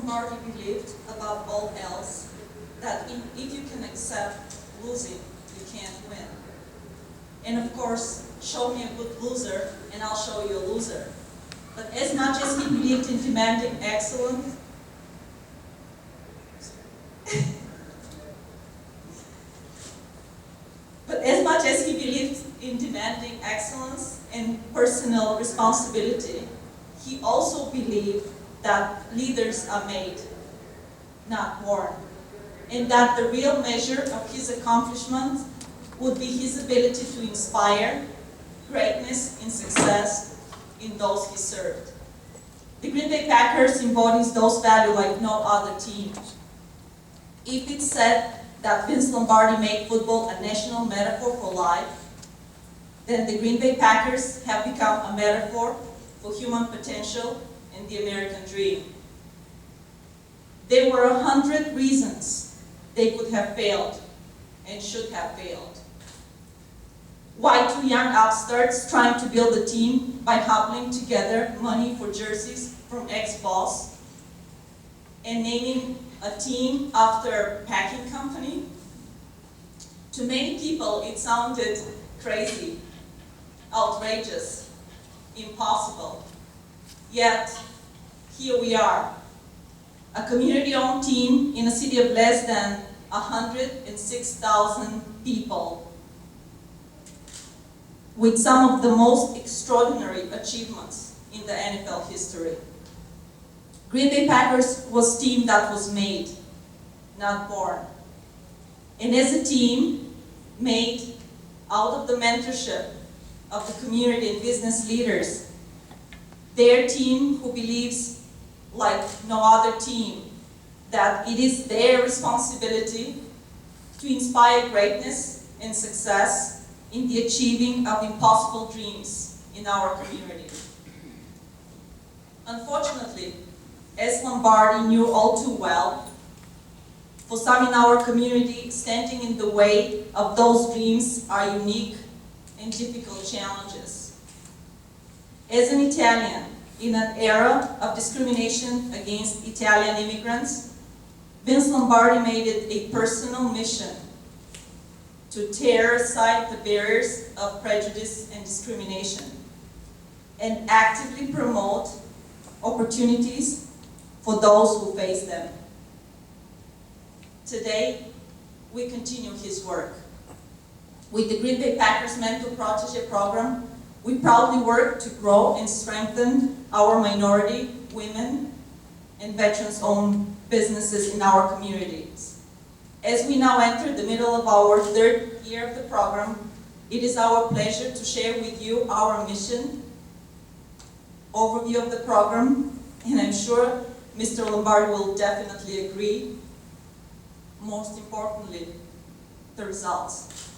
Lombardi believed, above all else, that if you can accept losing, you can't win. And of course, show me a good loser, and I'll show you a loser. But as much as he believed in demanding excellence, and personal responsibility, he also believed that leaders are made, not born, and that the real measure of his accomplishment would be his ability to inspire greatness and success in those he served. The Green Bay Packers embodies those values like no other team. If it's said that Vince Lombardi made football a national metaphor for life, then the Green Bay Packers have become a metaphor for human potential and the American dream. There were 100 reasons they could have failed and should have failed. Why two young upstarts trying to build a team by hobbling together money for jerseys from ex-boss and naming a team after a packing company? To many people, it sounded crazy, outrageous, impossible. Yet, here we are, a community-owned team in a city of less than 106,000 people, with some of the most extraordinary achievements in the NFL history. Green Bay Packers was a team that was made, not born. And as a team made out of the mentorship of the community and business leaders, their team who believes, like no other team, that it is their responsibility to inspire greatness and success in the achieving of impossible dreams in our community. Unfortunately, as Lombardi knew all too well, for some in our community, standing in the way of those dreams are unique and difficult challenges. As an Italian, in an era of discrimination against Italian immigrants, Vince Lombardi made it a personal mission to tear aside the barriers of prejudice and discrimination and actively promote opportunities for those who face them. Today, we continue his work. With the Green Bay Packers Mentor Protégé program, we proudly work to grow and strengthen our minority, women, and veterans-owned businesses in our communities. As we now enter the middle of our third year of the program, it is our pleasure to share with you our mission, overview of the program, and I'm sure Mr. Lombardi will definitely agree. Most importantly, the results.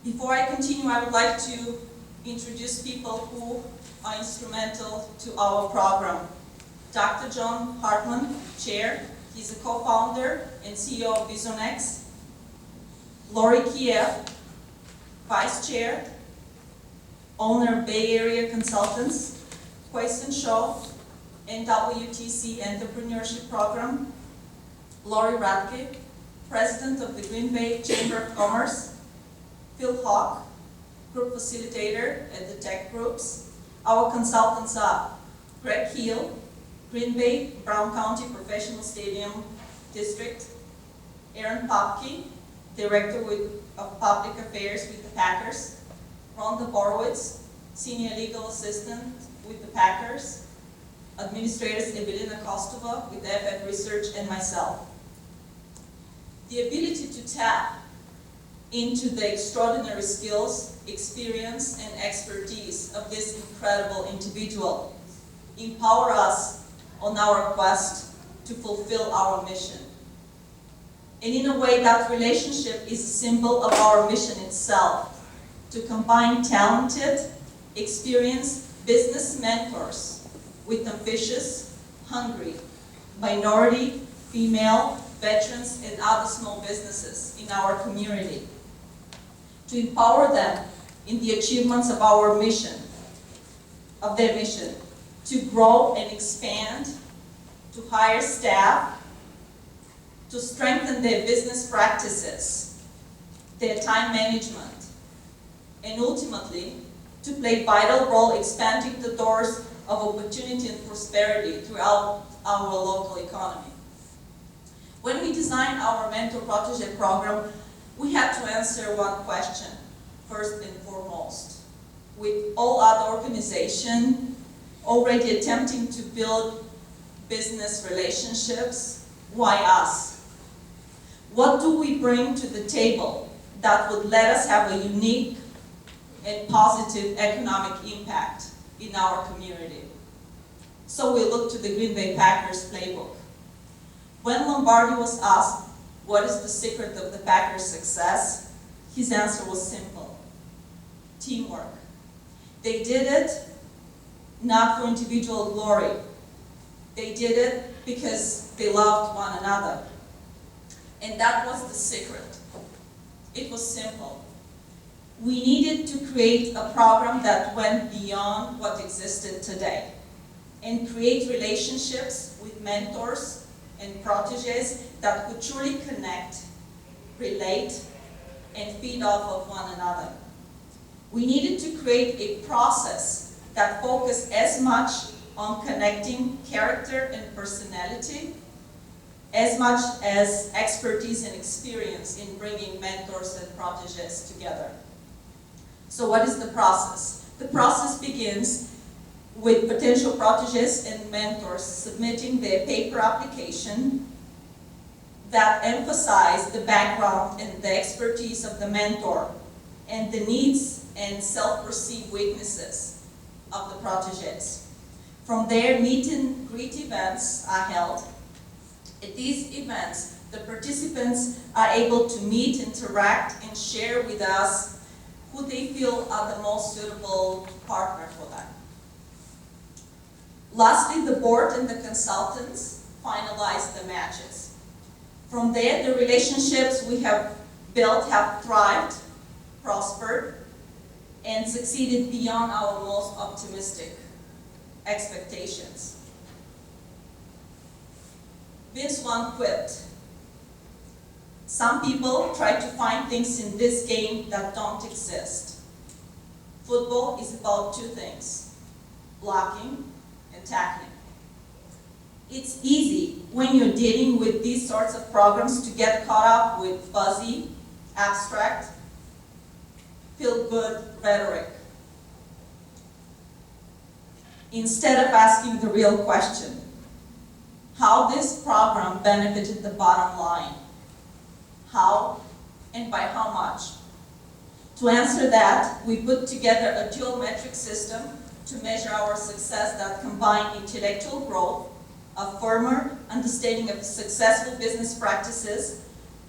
Before I continue, I would like to introduce people who are instrumental to our program. Dr. John Hartman, Chair. He's a co-founder and CEO of VisionX. Lori Kiev, Vice Chair, owner of Bay Area Consultants, Quaison Shaw, and WTC Entrepreneurship Program. Lori Radke, President of the Green Bay Chamber of Commerce. Phil Hawk, Group Facilitator at the Tech Groups. Our consultants are Greg Hill, Green Bay, Brown County Professional Stadium District. Aaron Popke, Director of Public Affairs with the Packers. Rhonda Borowitz, Senior Legal Assistant with the Packers. Administrators Evelina Kostova with FF Research, and myself. The ability to tap into the extraordinary skills, experience, and expertise of this incredible individual empower us on our quest to fulfill our mission. And in a way, that relationship is a symbol of our mission itself, to combine talented, experienced business mentors with ambitious, hungry, minority, female, veterans, and other small businesses in our community, to empower them in the achievements of our mission, of their mission, to grow and expand, to to hire staff, to strengthen their business practices, their time management, and ultimately, to play a vital role expanding the doors of opportunity and prosperity throughout our local economy. When we designed our Mentor Protege program, we had to answer one question, first and foremost. With all other organizations already attempting to build business relationships, why us? What do we bring to the table that would let us have a unique and positive economic impact in our community? So we looked to the Green Bay Packers playbook. When Lombardi was asked, what is the secret of the Packers' success? His answer was simple: teamwork. They did it not for individual glory. They did it because they loved one another. And that was the secret. It was simple. We needed to create a program that went beyond what existed today and create relationships with mentors and proteges that could truly connect, relate, and feed off of one another. We needed to create a process that focused as much on connecting character and personality as much as expertise and experience in bringing mentors and proteges together. So what is the process? The process begins with potential proteges and mentors submitting their paper application that emphasize the background and the expertise of the mentor and the needs and self-perceived weaknesses of the proteges. From there, meet and greet events are held. At these events, the participants are able to meet, interact, and share with us who they feel are the most suitable partner for them. Lastly, the board and the consultants finalize the matches. From there, the relationships we have built have thrived, prospered, and succeeded beyond our most optimistic expectations. Vince Vaughn quipped, "Some people try to find things in this game that don't exist. Football is about two things, blocking and tackling." It's easy when you're dealing with these sorts of programs to get caught up with fuzzy, abstract, feel-good rhetoric, instead of asking the real question, how this program benefited the bottom line, how and by how much. To answer that, we put together a dual metric system to measure our success that combine intellectual growth, a firmer understanding of successful business practices,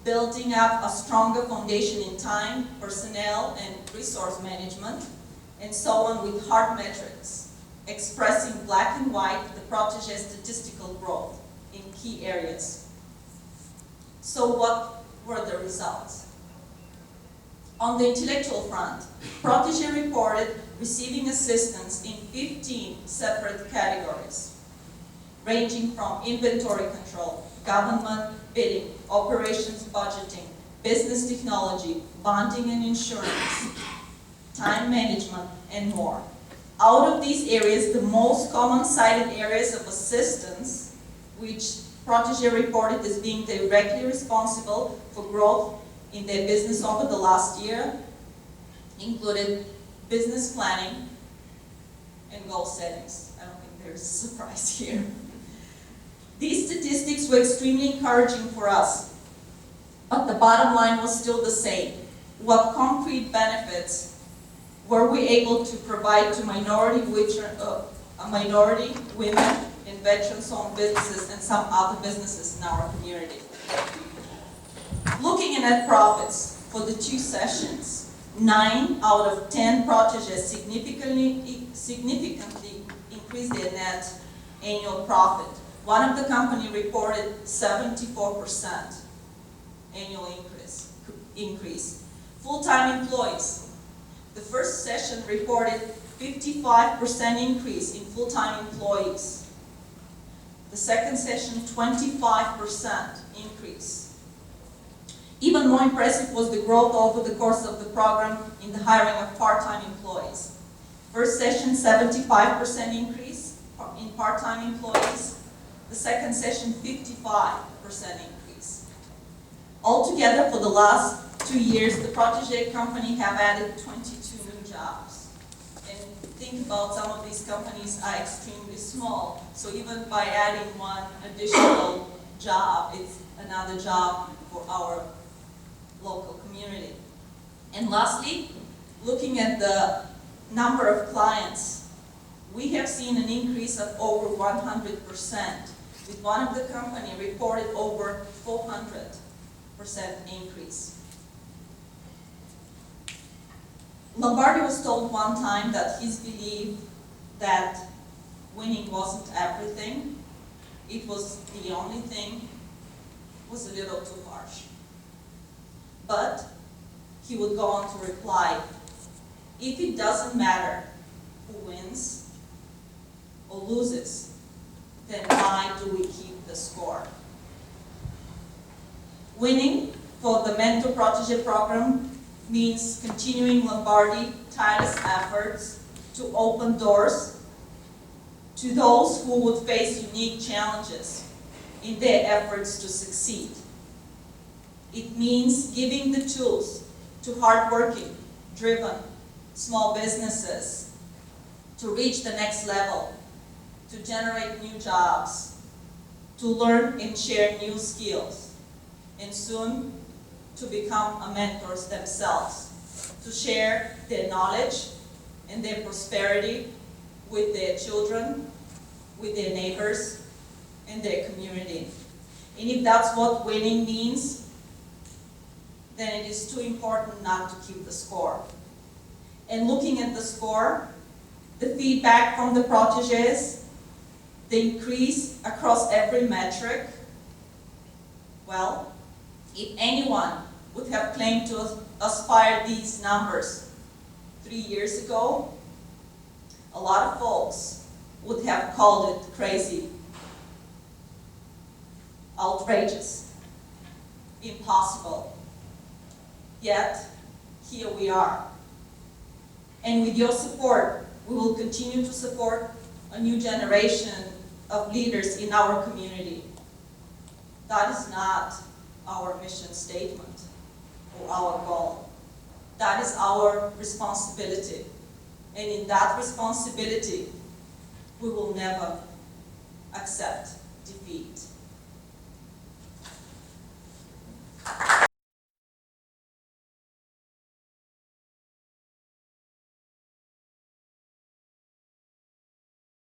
building up a stronger foundation in time, personnel, and resource management, and so on, with hard metrics, expressing black and white the protege's statistical growth in key areas. So what were the results? On the intellectual front, protege reported receiving assistance in 15 separate categories, ranging from inventory control, government bidding, operations budgeting, business technology, bonding and insurance, time management, and more. Out of these areas, the most common cited areas of assistance, which protege reported as being directly responsible for growth in their business over the last year, included business planning and goal settings. I don't think there's a surprise here. These statistics were extremely encouraging for us, but the bottom line was still the same. What concrete benefits were we able to provide to minority women and veterans-owned businesses and some other businesses in our community? Looking at net profits for the two sessions, 9 out of 10 proteges significantly increased their net annual profit. One of the company reported 74% annual increase. Full-time employees. The first session reported 55% increase in full-time employees. The second session, 25% increase. Even more impressive was the growth over the course of the program in the hiring of part-time employees. First session, 75% increase in part-time employees. The second session, 55% increase. Altogether, for the last 2 years, the Protégé company have added 22 new jobs. And think about some of these companies are extremely small, so even by adding one additional job, it's another job for our local community. And lastly, looking at the number of clients, we have seen an increase of over 100%, with one of the company reported over 400% increase. Lombardi was told one time that his belief that winning wasn't everything, it was the only thing, was a little too harsh. But he would go on to reply, if it doesn't matter who wins or loses, then why do we keep the score? Winning for the Mentor Protégé program means continuing Lombardi tireless efforts to open doors to those who would face unique challenges in their efforts to succeed. It means giving the tools to hardworking, driven, small businesses to reach the next level, to generate new jobs, to learn and share new skills, and soon to become mentors themselves, to share their knowledge and their prosperity with their children, with their neighbors, and their community. And if that's what winning means, then it is too important not to keep the score. And looking at the score, the feedback from the protégés, the increase across every metric, well, if anyone would have claimed to aspire these numbers 3 years ago, a lot of folks would have called it crazy, outrageous, impossible. Yet, here we are. And with your support, we will continue to support a new generation of leaders in our community. That is not our mission statement or our goal. That is our responsibility. And in that responsibility, we will never